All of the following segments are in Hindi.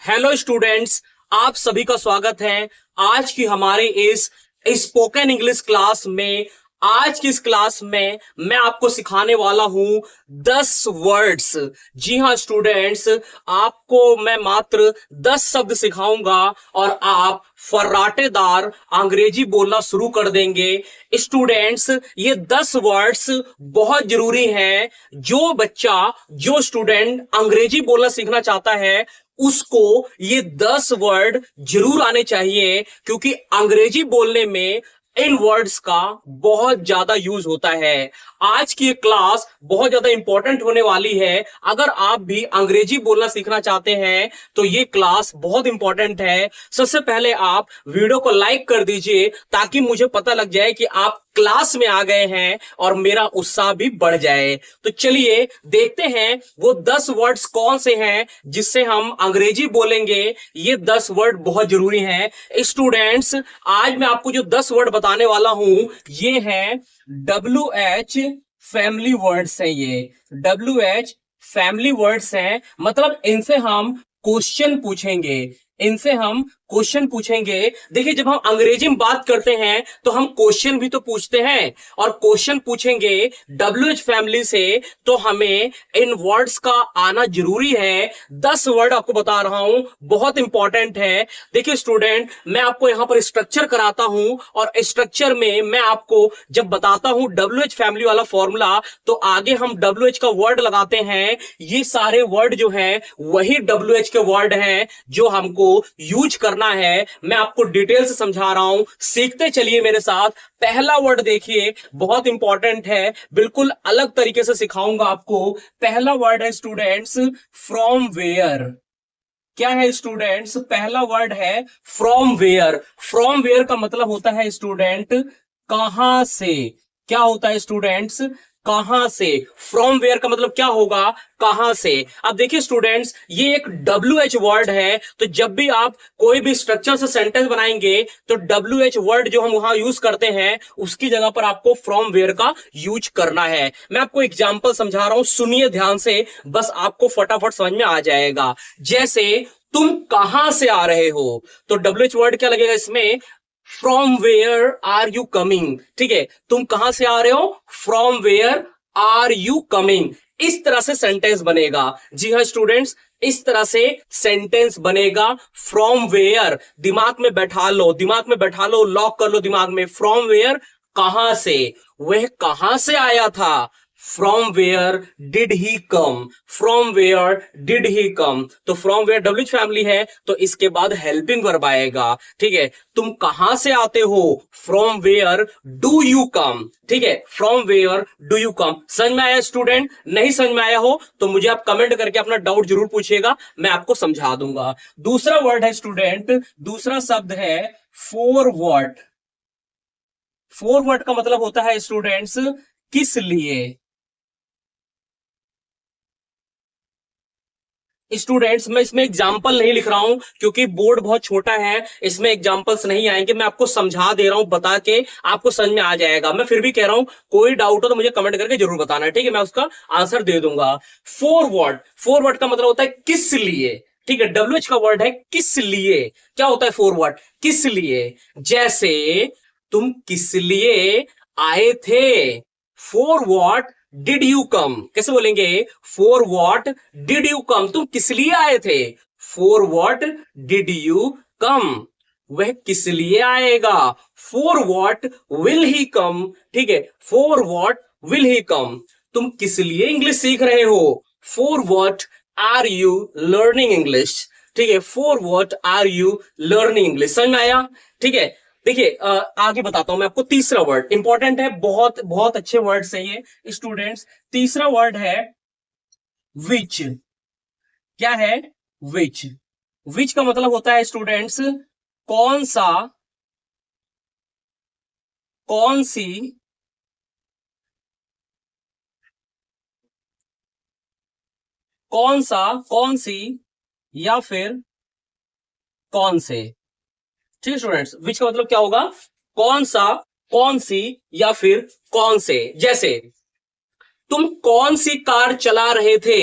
हेलो स्टूडेंट्स, आप सभी का स्वागत है आज की हमारे इस स्पोकन इंग्लिश क्लास में। आज की इस क्लास में मैं आपको सिखाने वाला हूं 10 वर्ड्स। जी हां स्टूडेंट्स, आपको मैं मात्र 10 शब्द सिखाऊंगा और आप फर्राटेदार अंग्रेजी बोलना शुरू कर देंगे। स्टूडेंट्स, ये 10 वर्ड्स बहुत जरूरी हैं। जो स्टूडेंट अंग्रेजी बोलना सीखना चाहता है उसको ये 10 वर्ड जरूर आने चाहिए, क्योंकि अंग्रेजी बोलने में इन वर्ड्स का बहुत ज्यादा यूज होता है। आज की क्लास बहुत ज्यादा इंपॉर्टेंट होने वाली है। अगर आप भी अंग्रेजी बोलना सीखना चाहते हैं तो ये क्लास बहुत इंपॉर्टेंट है। सबसे पहले आप वीडियो को लाइक कर दीजिए ताकि मुझे पता लग जाए कि आप क्लास में आ गए हैं और मेरा उत्साह भी बढ़ जाए। तो चलिए देखते हैं वो 10 वर्ड्स कौन से हैं जिससे हम अंग्रेजी बोलेंगे। ये 10 वर्ड बहुत जरूरी हैं। स्टूडेंट्स, आज मैं आपको जो 10 वर्ड बताने वाला हूं ये है WH फैमिली वर्ड्स हैं। ये WH फैमिली वर्ड्स हैं, मतलब इनसे हम क्वेश्चन पूछेंगे। देखिए, जब हम अंग्रेजी में बात करते हैं तो हम क्वेश्चन भी तो पूछते हैं, और क्वेश्चन पूछेंगे WH फैमिली से तो हमें इन वर्ड्स का आना जरूरी है। 10 वर्ड आपको बता रहा हूं, बहुत इंपॉर्टेंट है। देखिए स्टूडेंट, मैं आपको यहां पर स्ट्रक्चर कराता हूं और स्ट्रक्चर में मैं आपको जब बताता हूं WH फैमिली वाला फॉर्मूला तो आगे हम WH का वर्ड लगाते हैं। ये सारे वर्ड जो हैं वही WH के वर्ड हैं जो हमको यूज करना है। मैं आपको डिटेल से समझा रहा हूं, सीखते चलिए मेरे साथ। पहला वर्ड देखिए, बहुत इंपॉर्टेंट है, बिल्कुल अलग तरीके से सिखाऊंगा आपको। पहला वर्ड है स्टूडेंट्स फ्रॉम वेयर। क्या है स्टूडेंट्स? पहला वर्ड है फ्रॉम वेयर। फ्रॉम वेयर का मतलब होता है स्टूडेंट कहां से। क्या होता है स्टूडेंट्स? कहां से। फ्रॉम वेयर का मतलब क्या होगा? कहां से। अब देखिए स्टूडेंट्स, ये एक WH वर्ड है, तो जब भी आप कोई भी स्ट्रक्चर से सेंटेंस बनाएंगे तो WH वर्ड जो हम वहां यूज करते हैं उसकी जगह पर आपको फ्रॉम वेयर का यूज करना है। मैं आपको एग्जांपल समझा रहा हूं, सुनिए ध्यान से, बस आपको फटाफट समझ में आ जाएगा। जैसे तुम कहां से आ रहे हो, तो WH वर्ड क्या लगेगा इसमें? From where are you coming. ठीक है, तुम कहां से आ रहे हो? From where are you coming. इस तरह से सेंटेंस बनेगा। जी हाँ स्टूडेंट्स, इस तरह से सेंटेंस बनेगा। फ्रॉम वेयर, दिमाग में बैठा लो, लॉक कर लो दिमाग में। फ्रॉम वेयर, कहां से, वह कहां से आया था। From where did he come. From where did he come, तो फ्रॉम वेयर WH फैमिली है तो इसके बाद हेल्पिंग वर्ब आएगा। ठीक है, तुम कहां से आते हो? From where do you come. ठीक है, from where do you come. समझ में आया स्टूडेंट? नहीं समझ में आया हो तो मुझे आप कमेंट करके अपना डाउट जरूर पूछिएगा, मैं आपको समझा दूंगा। दूसरा वर्ड है स्टूडेंट, दूसरा शब्द है फॉरवर्ड। फॉरवर्ड का मतलब होता है स्टूडेंट्स किस लिए। स्टूडेंट्स, मैं इसमें एग्जाम्पल नहीं लिख रहा हूं क्योंकि बोर्ड बहुत छोटा है, इसमें एग्जाम्पल्स नहीं आएंगे। मैं आपको समझा दे रहा हूं, बता के आपको समझ में आ जाएगा। मैं फिर भी कह रहा हूं, कोई डाउट हो तो मुझे कमेंट करके जरूर बताना है। ठीक है, मैं उसका आंसर दे दूंगा। फॉरवर्ड, फॉरवर्ड का मतलब होता है किस लिए। ठीक है, WH का वर्ड है किस लिए। क्या होता है फॉरवर्ड? किस लिए। जैसे तुम किस लिए आए थे। For what did you come. कैसे बोलेंगे? For what did you come, तुम किस लिए आए थे। For what did you come, वह किस लिए आएगा। For what will he come. ठीक है, for what will he come, तुम किस लिए इंग्लिश सीख रहे हो। For what are you learning English. ठीक है, for what are you learning English. समझ में आया? ठीक है, देखिए आगे बताता हूं मैं आपको। तीसरा वर्ड इंपॉर्टेंट है, बहुत बहुत अच्छे वर्ड है ये स्टूडेंट्स। तीसरा वर्ड है विच। क्या है? विच। विच का मतलब होता है स्टूडेंट्स कौन सा, कौन सी, कौन सा, कौन सी, या फिर कौन से। ठीक है स्टूडेंट्स, विच का मतलब क्या होगा? कौन सा, कौन सी, या फिर कौन से। जैसे तुम कौन सी कार चला रहे थे।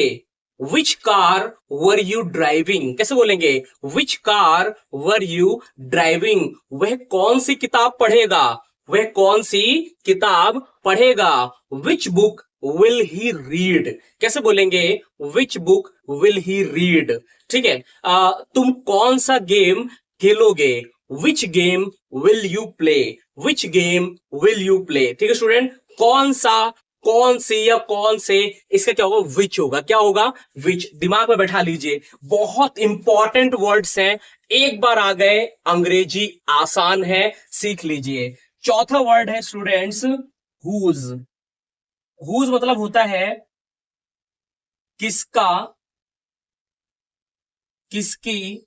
Which car were you driving, कैसे बोलेंगे, which car were you driving, वह कौन सी किताब पढ़ेगा, वह कौन सी किताब पढ़ेगा, which book will he read, कैसे बोलेंगे, which book will he read, ठीक है। तुम कौन सा गेम खेलोगे, which game will you play, which game will you play, ठीक है स्टूडेंट। कौन सा, कौन सी या कौन से, इसका क्या होगा, विच होगा, क्या होगा, विच, दिमाग में बैठा लीजिए, बहुत इंपॉर्टेंट वर्ड्स हैं, एक बार आ गए, अंग्रेजी आसान है, सीख लीजिए। चौथा वर्ड है स्टूडेंट्स हुज। हुज मतलब होता है किसका, किसकी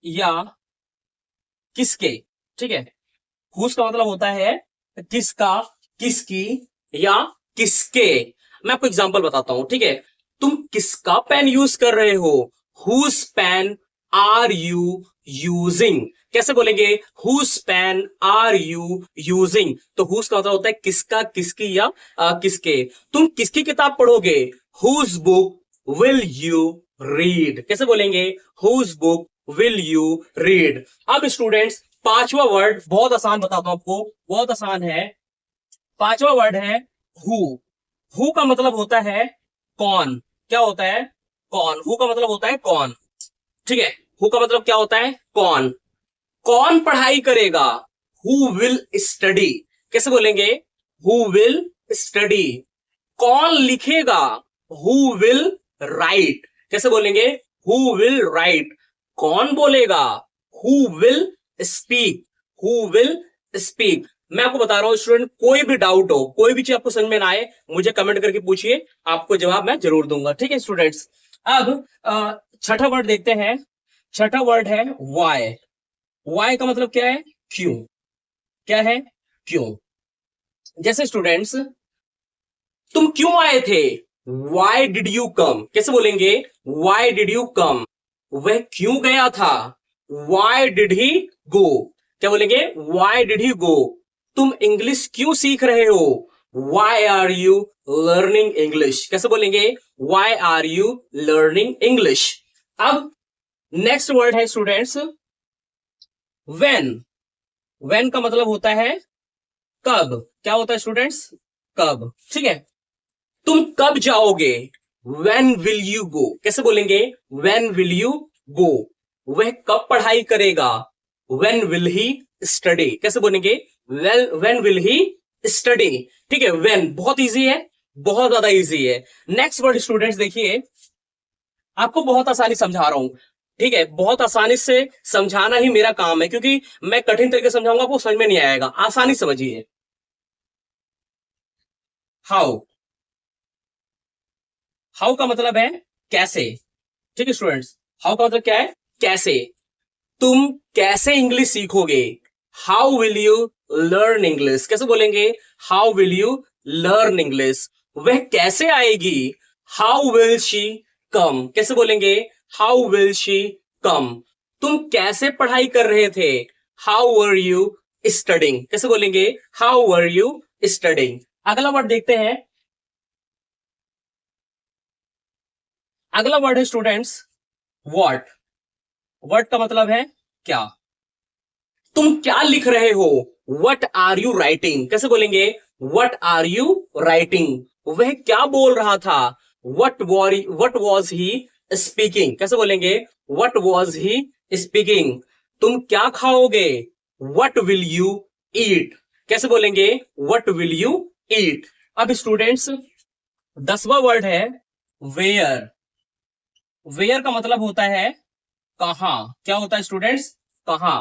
या किसके, ठीक है। हुज का मतलब होता है किसका, किसकी या किसके। मैं आपको एग्जांपल बताता हूं, ठीक है। तुम किसका पेन यूज कर रहे हो, whose pen are you using, कैसे बोलेंगे, whose pen are you using. तो हुज का मतलब होता है किसका, किसकी या किसके। तुम किसकी किताब पढ़ोगे, whose book will you read, कैसे बोलेंगे, whose book will you read. अब स्टूडेंट्स पांचवा वर्ड बहुत आसान बताता हूं आपको, बहुत आसान है। पांचवा वर्ड है हु। हु का मतलब होता है कौन, क्या होता है, कौन, हु का मतलब होता है कौन, ठीक है। हु का मतलब क्या होता है, कौन, कौन पढ़ाई करेगा, हु विल स्टडी, कैसे बोलेंगे, हु विल स्टडी। कौन लिखेगा, हु विल राइट, कैसे बोलेंगे, हु विल राइट। कौन बोलेगा, who will speak, who will speak. मैं आपको बता रहा हूं स्टूडेंट, कोई भी डाउट हो, कोई भी चीज आपको समझ में ना आए, मुझे कमेंट करके पूछिए, आपको जवाब मैं जरूर दूंगा, ठीक है स्टूडेंट्स। अब छठा वर्ड देखते हैं। छठा वर्ड है वाई। वाई का मतलब क्या है, क्यों, क्या है, क्यों। जैसे स्टूडेंट्स तुम क्यों आए थे, वाई डिड यू कम, कैसे बोलेंगे, वाई डिड यू कम। वह क्यों गया था, वाई डिड ही गो, क्या बोलेंगे, वाई डिड ही गो। तुम इंग्लिश क्यों सीख रहे हो, why are you learning English, कैसे बोलेंगे, why are you learning English. अब नेक्स्ट वर्ड है स्टूडेंट्स व्हेन। व्हेन का मतलब होता है कब, क्या होता है स्टूडेंट्स, कब, ठीक है। तुम कब जाओगे, वेन विल यू गो, कैसे बोलेंगे, वेन विल यू गो। वह कब पढ़ाई करेगा, वेन विल ही स्टडी, कैसे बोलेंगे, वेन विल ही स्टडी, ठीक है। वेन बहुत इजी है, बहुत ज्यादा इजी है। नेक्स्ट वर्ड स्टूडेंट्स देखिए, आपको बहुत आसानी समझा रहा हूं, ठीक है, बहुत आसानी से समझाना ही मेरा काम है, क्योंकि मैं कठिन तरीके से समझाऊंगा आपको समझ में नहीं आएगा, आसानी समझिए। हाउ। हाउ का मतलब है कैसे, ठीक है स्टूडेंट्स। हाउ का मतलब क्या है, कैसे। तुम कैसे इंग्लिश सीखोगे, how will you learn English, कैसे बोलेंगे, how will you learn English. वह कैसे आएगी, हाउ विल शी कम, कैसे बोलेंगे, हाउ विल शी कम। तुम कैसे पढ़ाई कर रहे थे, हाउ वर यू स्टडिंग, कैसे बोलेंगे, हाउ वर यू स्टडिंग। अगला वर्ड देखते हैं। अगला वर्ड है स्टूडेंट्स व्हाट। व्हाट का मतलब है क्या। तुम क्या लिख रहे हो, वट आर यू राइटिंग, कैसे बोलेंगे, वट आर यू राइटिंग। वह क्या बोल रहा था, वट वॉज ही स्पीकिंग, कैसे बोलेंगे, वट वॉज ही स्पीकिंग। तुम क्या खाओगे, वट विल यू ईट, कैसे बोलेंगे, वट विल यू ईट। अब स्टूडेंट्स 10वां वर्ड है वेयर। वेयर का मतलब होता है कहां, क्या होता है स्टूडेंट्स, कहां।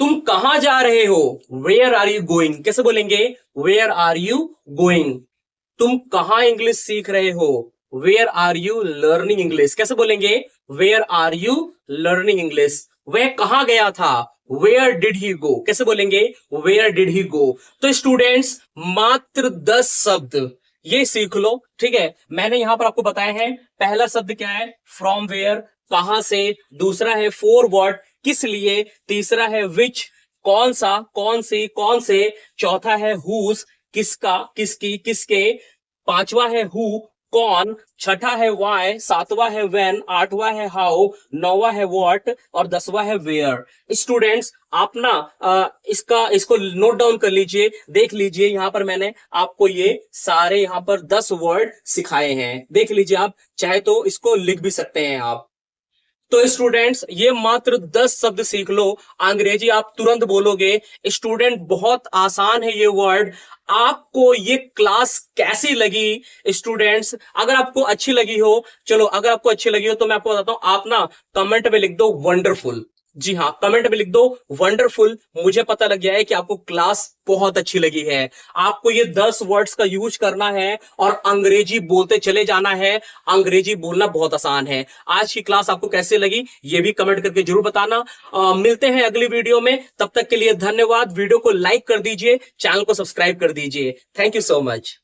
तुम कहां जा रहे हो, वेयर आर यू गोइंग, कैसे बोलेंगे, वेयर आर यू गोइंग। तुम कहां इंग्लिश सीख रहे हो, where are you learning English, कैसे बोलेंगे, where are you learning English. वह कहां गया था, वेयर डिड ही गो, कैसे बोलेंगे, वेयर डिड ही गो। तो स्टूडेंट्स मात्र 10 शब्द ये सीख लो, ठीक है। मैंने यहां पर आपको बताया है, पहला शब्द क्या है, फ्रॉम वेयर, कहां से। दूसरा है फोर व्हाट, किस लिए। तीसरा है विच, कौन सा, कौन सी, कौन से। चौथा है हुज, किसका, किसकी, किसके। पांचवा है हु, कौन, छठा है वाई, सातवां है व्हेन, आठवां है हाउ, नौवां है व्हाट और 10वां है वेयर। स्टूडेंट्स आप ना इसको नोट डाउन कर लीजिए, देख लीजिए यहां पर मैंने आपको ये सारे यहां पर 10 वर्ड सिखाए हैं, देख लीजिए, आप चाहे तो इसको लिख भी सकते हैं आप। तो स्टूडेंट्स ये मात्र 10 शब्द सीख लो, अंग्रेजी आप तुरंत बोलोगे। स्टूडेंट बहुत आसान है ये वर्ड। आपको ये क्लास कैसी लगी स्टूडेंट्स? अगर आपको अच्छी लगी हो, चलो अगर आपको अच्छी लगी हो तो मैं आपको बताता हूं, आप ना कमेंट में लिख दो वंडरफुल। जी हाँ, कमेंट में लिख दो वंडरफुल। मुझे पता लग गया है कि आपको क्लास बहुत अच्छी लगी है। आपको ये 10 वर्ड्स का यूज करना है और अंग्रेजी बोलते चले जाना है। अंग्रेजी बोलना बहुत आसान है। आज की क्लास आपको कैसे लगी ये भी कमेंट करके जरूर बताना। मिलते हैं अगली वीडियो में, तब तक के लिए धन्यवाद। वीडियो को लाइक कर दीजिए, चैनल को सब्सक्राइब कर दीजिए। Thank you so much.